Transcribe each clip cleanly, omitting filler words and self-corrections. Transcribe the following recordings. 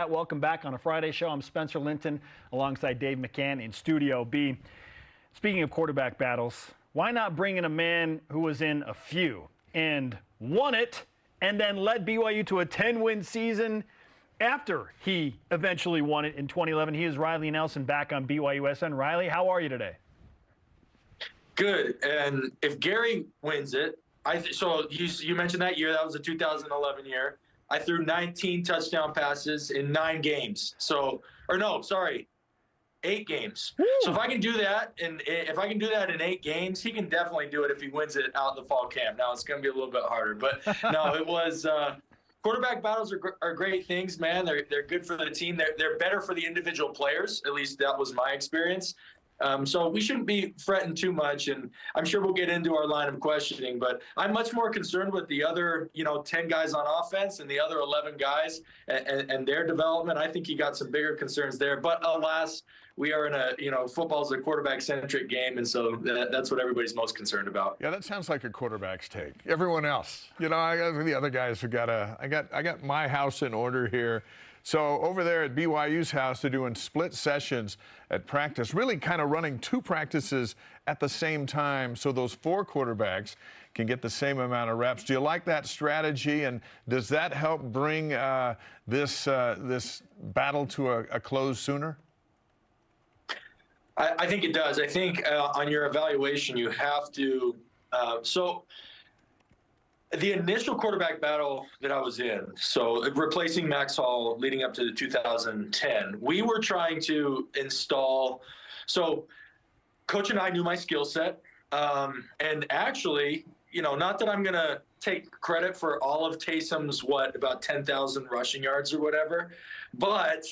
Welcome back on a Friday show. I'm Spencer Linton alongside Dave McCann in Studio B. Speaking of quarterback battles, why not bring in a man who was in a few and won it and then led BYU to a 10-win season after he eventually won it in 2011? He is Riley Nelson, back on BYUSN. Riley, how are you today? Good. And if Gary wins it, so you mentioned that year, that was the 2011 year. I threw 19 touchdown passes in 9 games. 8 games. Woo! So if I can do that, and if I can do that in 8 games, he can definitely do it if he wins it out in the fall camp. Now it's going to be a little bit harder, but no, it was. Quarterback battles are great things, man. They're good for the team. They're better for the individual players. At least that was my experience. So we shouldn't be fretting too much, and I'm sure we'll get into our line of questioning, but I'm much more concerned with the other, 10 guys on offense and the other 11 guys and their development. I think you got some bigger concerns there, but alas, we are in a, football's a quarterback-centric game, and so that's what everybody's most concerned about. Yeah, that sounds like a quarterback's take. Everyone else, I got the other guys who I got my house in order here. So over there at BYU's house, they're doing split sessions at practice, really kind of running 2 practices at the same time so those 4 quarterbacks can get the same amount of reps. Do you like that strategy, and does that help bring this battle to a close sooner? I think it does. I think on your evaluation, you have to the initial quarterback battle that I was in, so replacing Max Hall leading up to 2010, we were trying to install. So Coach and I knew my skill set. And actually, not that I'm going to take credit for all of Taysom's, about 10,000 rushing yards or whatever, but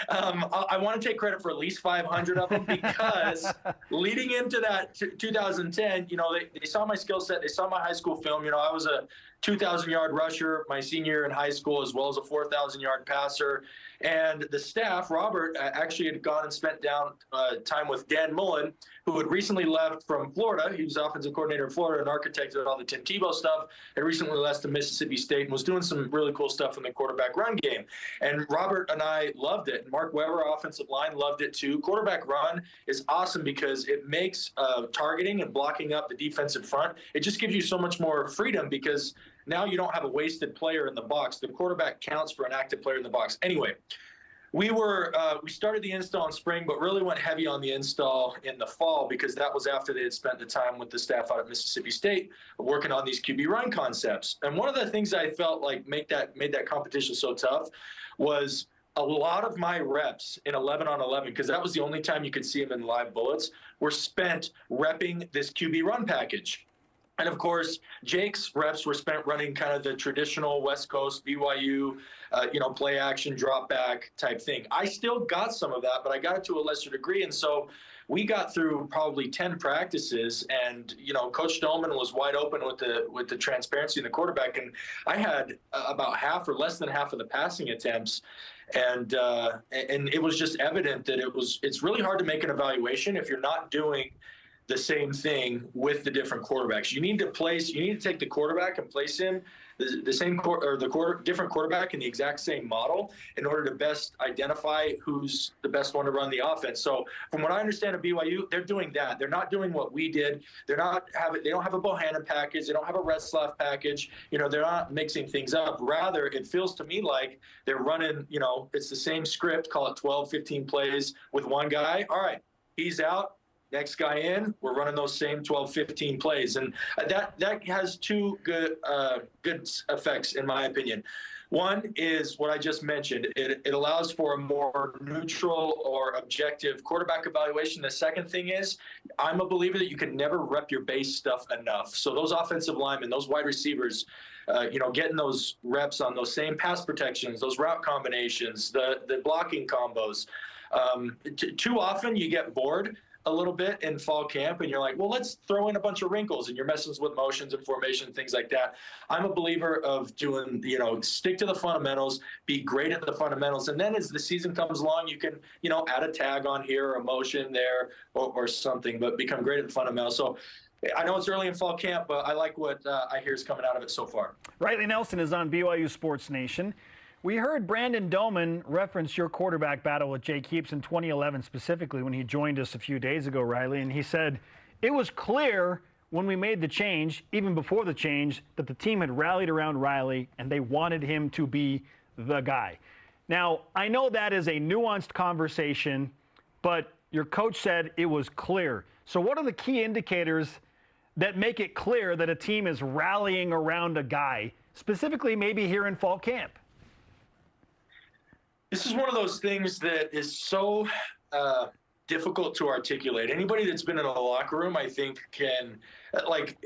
I want to take credit for at least 500 of them, because leading into that 2010, they saw my skill set. They saw my high school film. I was a 2,000-yard rusher my senior year in high school, as well as a 4,000-yard passer. And the staff, Robert, actually had gone and spent time with Dan Mullen, who had recently left from Florida. He was offensive coordinator in Florida and architected all the Tim Tebow stuff. Had recently left to Mississippi State and was doing some really cool stuff in the quarterback run game. And Robert and I loved it. Mark Weber, offensive line, loved it too. Quarterback run is awesome because it makes targeting and blocking up the defensive front. It just gives you so much more freedom, because now you don't have a wasted player in the box. The quarterback counts for an active player in the box. Anyway, we started the install in spring, but really went heavy on the install in the fall, because that was after they had spent the time with the staff out at Mississippi State working on these QB run concepts. And one of the things I felt like made that competition so tough was a lot of my reps in 11 on 11, because that was the only time you could see them in live bullets, were spent repping this QB run package. And of course, Jake's reps were spent running kind of the traditional West Coast BYU, play action, drop back type thing. I still got some of that, but I got it to a lesser degree. And so we got through probably 10 practices, and, Coach Dolman was wide open with the transparency in the quarterback. And I had about half or less than half of the passing attempts. And it was just evident that it's really hard to make an evaluation if you're not doing the same thing with the different quarterbacks. You need to take the quarterback and place him different quarterback in the exact same model in order to best identify who's the best one to run the offense. So from what I understand of BYU, they're doing that. They're not doing what we did. They don't have a Bohannon package. They don't have a Retzlaff package. They're not mixing things up. Rather, it feels to me like they're running, it's the same script, call it 12, 15 plays with one guy. All right, he's out. Next guy in, we're running those same 12, 15 plays. And that has 2 good effects, in my opinion. One is what I just mentioned. It allows for a more neutral or objective quarterback evaluation. The second thing is, I'm a believer that you can never rep your base stuff enough. So those offensive linemen, those wide receivers, getting those reps on those same pass protections, those route combinations, the blocking combos. Too often you get bored a little bit in fall camp, and you're like, well, let's throw in a bunch of wrinkles, and you're messing with motions and formation, things like that. I'm a believer of doing, stick to the fundamentals, be great at the fundamentals, and then as the season comes along, you can, add a tag on here, or a motion there, or something, but become great at the fundamentals. So I know it's early in fall camp, but I like what I hear is coming out of it so far. Riley Nelson is on BYU Sports Nation. We heard Brandon Doman reference your quarterback battle with Jake Heaps in 2011 specifically when he joined us a few days ago, Riley, and he said, it was clear when we made the change, even before the change, that the team had rallied around Riley and they wanted him to be the guy. Now, I know that is a nuanced conversation, but your coach said it was clear. So what are the key indicators that make it clear that a team is rallying around a guy, specifically maybe here in fall camp? This is one of those things that is so difficult to articulate. Anybody that's been in a locker room, I think, can, like,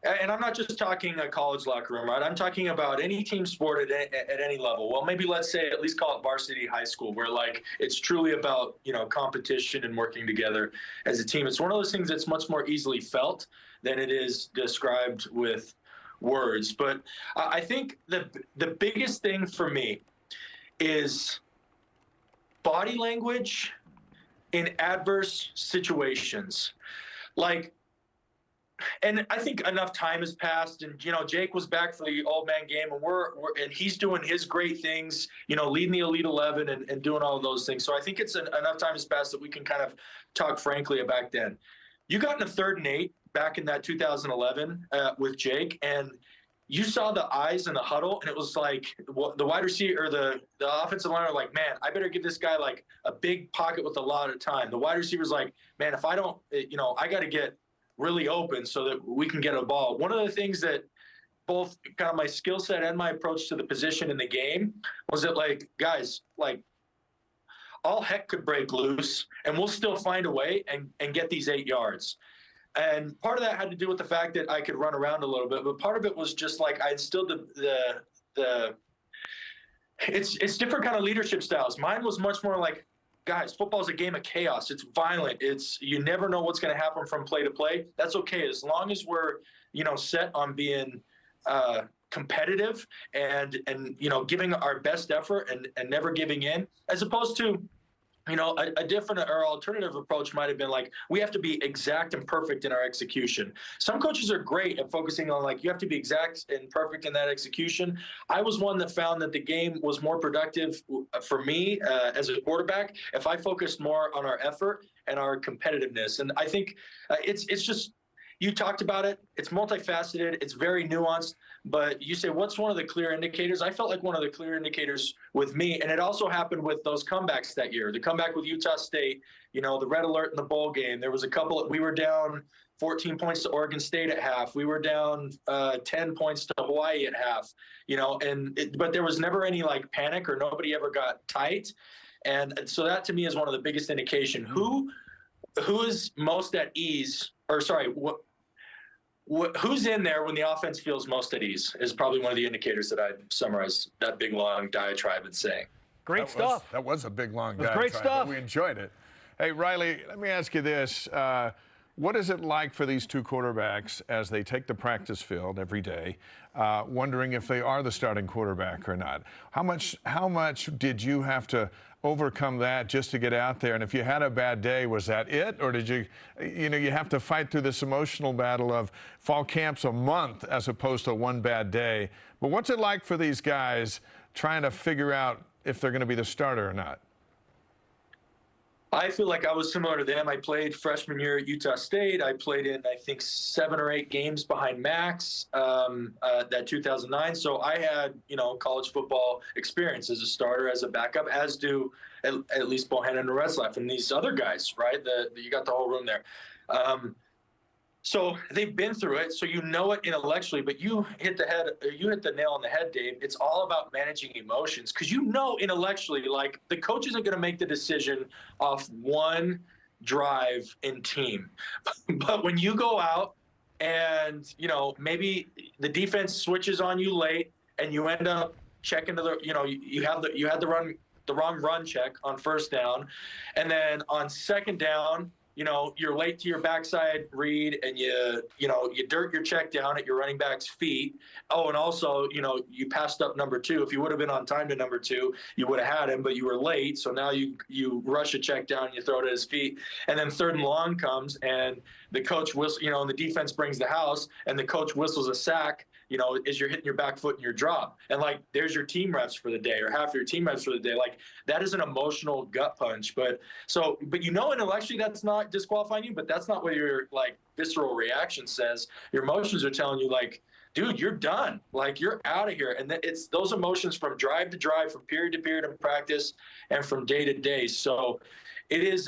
and I'm not just talking a college locker room, right? I'm talking about any team sport at any level. Well, maybe let's say at least call it varsity high school, where like it's truly about, you know, competition and working together as a team. It's one of those things that's much more easily felt than it is described with words. But I think the biggest thing for me is body language in adverse situations. Like, and I think enough time has passed, and you know, Jake was back for the old man game, and he's doing his great things, you know, leading the Elite 11 and doing all of those things. So I think it's enough time has passed that we can kind of talk frankly back then. You got in a 3rd and 8 back in that 2011 with Jake, and you saw the eyes in the huddle, and it was like the wide receiver or the offensive line are like, man, I better give this guy like a big pocket with a lot of time. The wide receiver's like, man, if I don't, you know, I got to get really open so that we can get a ball. One of the things that both kind of my skill set and my approach to the position in the game was that, like, guys, like, all heck could break loose and we'll still find a way and get these 8 yards. And part of that had to do with the fact that I could run around a little bit, but part of it was just like I instilled it's different kind of leadership styles. Mine was much more like, guys, football's a game of chaos. It's violent. You never know what's going to happen from play to play. That's okay as long as we're, you know, set on being competitive and you know, giving our best effort and never giving in, as opposed to, you know, a different or alternative approach might have been like, we have to be exact and perfect in our execution. Some coaches are great at focusing on like, you have to be exact and perfect in that execution. I was one that found that the game was more productive for me as a quarterback if I focused more on our effort and our competitiveness. And I think it's just, you talked about it. It's multifaceted. It's very nuanced. But you say, what's one of the clear indicators? I felt like one of the clear indicators with me, and it also happened with those comebacks that year. The comeback with Utah State, you know, the red alert in the bowl game. There was a couple, we were down 14 points to Oregon State at half. We were down 10 points to Hawaii at half, you know, but there was never any like panic or nobody ever got tight. And so that to me is one of the biggest indication. Who is most at ease, or sorry, who's in there when the offense feels most at ease is probably one of the indicators that I'd summarize that big, long diatribe and saying. Great stuff. That was a big, long diatribe. Great stuff. But we enjoyed it. Hey, Riley, let me ask you this. What is it like for these two quarterbacks as they take the practice field every day, wondering if they are the starting quarterback or not? How much did you have to overcome that just to get out there? And if you had a bad day, was that it? Or did you have to fight through this emotional battle of fall camp's a month as opposed to one bad day? But what's it like for these guys trying to figure out if they're going to be the starter or not? I feel like I was similar to them. I played freshman year at Utah State. I played in, I think, 7 or 8 games behind Max that 2009. So I had, college football experience as a starter, as a backup, as do at least Bohannon and Retzlaff and these other guys, right? You got the whole room there. So they've been through it, so you know it intellectually, but you hit the nail on the head, Dave. It's all about managing emotions, because intellectually, like, the coach isn't going to make the decision off one drive in team. But when you go out and, maybe the defense switches on you late and you end up checking you had the wrong run check on first down, and then on second down, you're late to your backside read and you dirt your check down at your running back's feet. Oh, and also, you passed up number 2. If you would have been on time to number 2, you would have had him, but you were late. So now you rush a check down and you throw it at his feet. And then 3rd and long comes and the coach whistles, and the defense brings the house and the coach whistles a sack, as you're hitting your back foot in your drop. And like, there's your team reps for the day, or half your team reps for the day. Like, that is an emotional gut punch. But intellectually that's not disqualifying you, but that's not what your like visceral reaction says. Your emotions are telling you like, dude, you're done. Like, you're out of here. And it's those emotions from drive to drive, from period to period in practice, and from day to day. So it is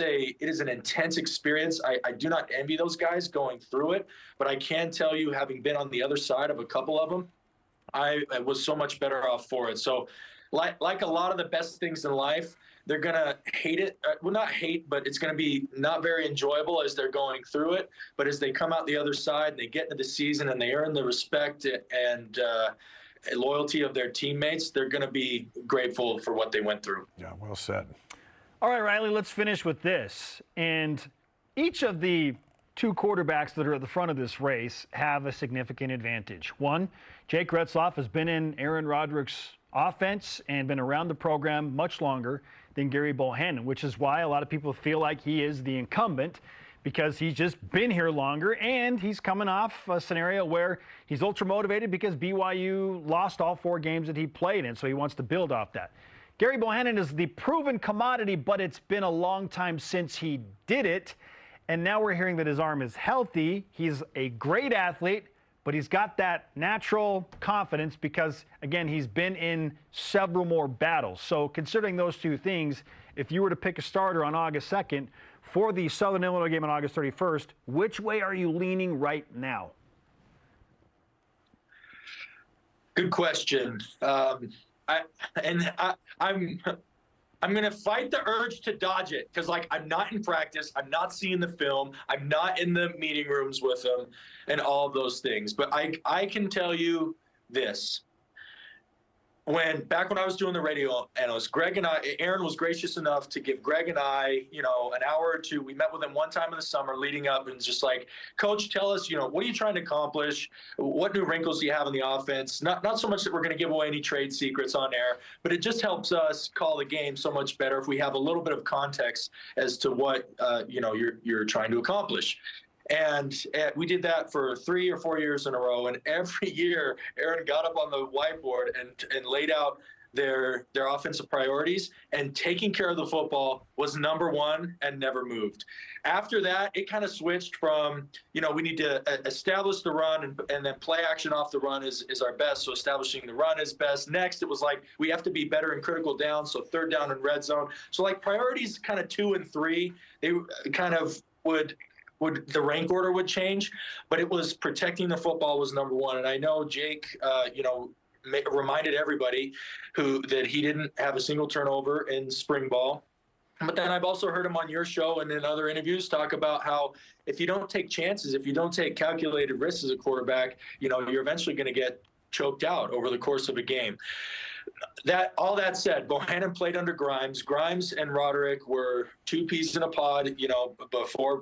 an intense experience. I do not envy those guys going through it, but I can tell you, having been on the other side of a couple of them, I was so much better off for it. So like a lot of the best things in life, they're going to hate it. Well, not hate, but it's going to be not very enjoyable as they're going through it. But as they come out the other side and they get into the season and they earn the respect and loyalty of their teammates, they're going to be grateful for what they went through. Yeah, well said. All right, Riley, let's finish with this. And each of the two quarterbacks that are at the front of this race have a significant advantage. One, Jake Retzloff has been in Aaron Roderick's offense and been around the program much longer than Gary Bohannon, which is why a lot of people feel like he is the incumbent, because he's just been here longer, and he's coming off a scenario where he's ultra motivated because BYU lost all 4 games that he played in, so he wants to build off that. Gary Bohannon is the proven commodity, but it's been a long time since he did it, and now we're hearing that his arm is healthy. He's a great athlete, but he's got that natural confidence because, again, he's been in several more battles. So considering those two things, if you were to pick a starter on August 2nd for the Southern Illinois game on August 31st, which way are you leaning right now? Good question. I'm going to fight the urge to dodge it because, like, I'm not in practice. I'm not seeing the film. I'm not in the meeting rooms with them and all of those things. But I can tell you this. Back when I was doing the radio analyst, Aaron was gracious enough to give Greg and I, an hour or two. We met with him one time in the summer leading up and just like, Coach, tell us, what are you trying to accomplish? What new wrinkles do you have in the offense? Not so much that we're going to give away any trade secrets on air, but it just helps us call the game so much better if we have a little bit of context as to what, you're trying to accomplish. And we did that for 3 or 4 years in a row. And every year, Aaron got up on the whiteboard and laid out their offensive priorities. And taking care of the football was number one and never moved. After that, it kind of switched from, we need to establish the run and then play action off the run is our best. So establishing the run is best. Next, it was like we have to be better in critical down. So third down and red zone. So like priorities kind of 2 and 3, they kind of would the rank order would change, but it was protecting the football was number one. And I know Jake, reminded everybody that he didn't have a single turnover in spring ball. But then I've also heard him on your show and in other interviews talk about how if you don't take chances, if you don't take calculated risks as a quarterback, you're eventually going to get choked out over the course of a game. All that said, Bohannon played under Grimes. Grimes and Roderick were 2 peas in a pod, before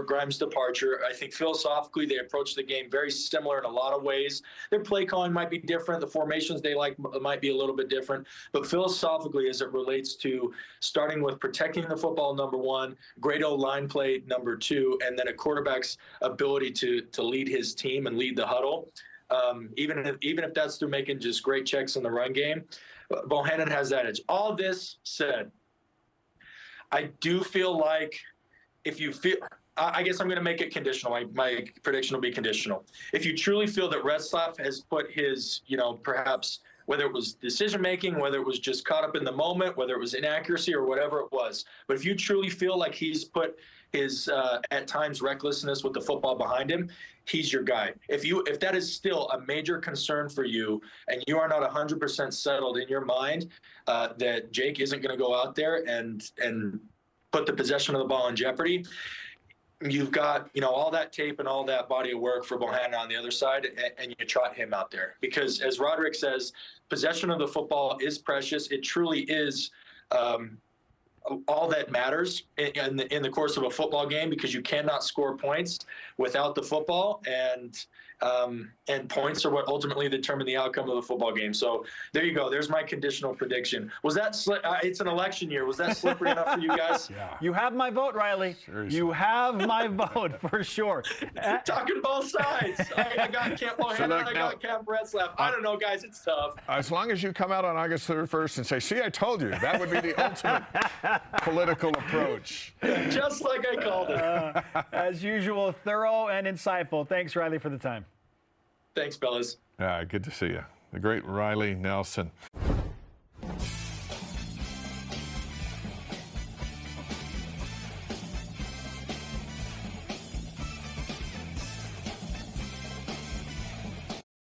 Grimes' departure. I think philosophically they approached the game very similar in a lot of ways. Their play calling might be different. The formations they like might be a little bit different. But philosophically, as it relates to starting with protecting the football, number one, great O-line play, number 2, and then a quarterback's ability to lead his team and lead the huddle. Even if that's through making just great checks in the run game, Bohannon has that edge. All this said, I do feel like I guess I'm going to make it conditional. My prediction will be conditional. If you truly feel that Retzloff has put his, perhaps whether it was decision-making, whether it was just caught up in the moment, whether it was inaccuracy or whatever it was, but if you truly feel like he's put his, at times, recklessness with the football behind him, he's your guy. If that is still a major concern for you and you are not 100% settled in your mind that Jake isn't going to go out there and put the possession of the ball in jeopardy, you've got, all that tape and all that body of work for Bohannon on the other side, and you trot him out there. Because as Roderick says, possession of the football is precious. It truly is all that matters in the course of a football game, because you cannot score points without the football, and points are what ultimately determine the outcome of the football game. So there you go. There's my conditional prediction. Was that it's an election year. Was that slippery enough for you guys? Yeah. You have my vote, Riley. Seriously. You have my vote for sure. Talking both sides. I got Camp Bohanna, I got Camp Retzlaff. I don't know, guys. It's tough. As long as you come out on August 31st and say, see, I told you, that would be the ultimate political approach. Just like I called it. As usual, thorough and insightful. Thanks, Riley, for the time. Thanks, fellas. Good to see you. The great Riley Nelson.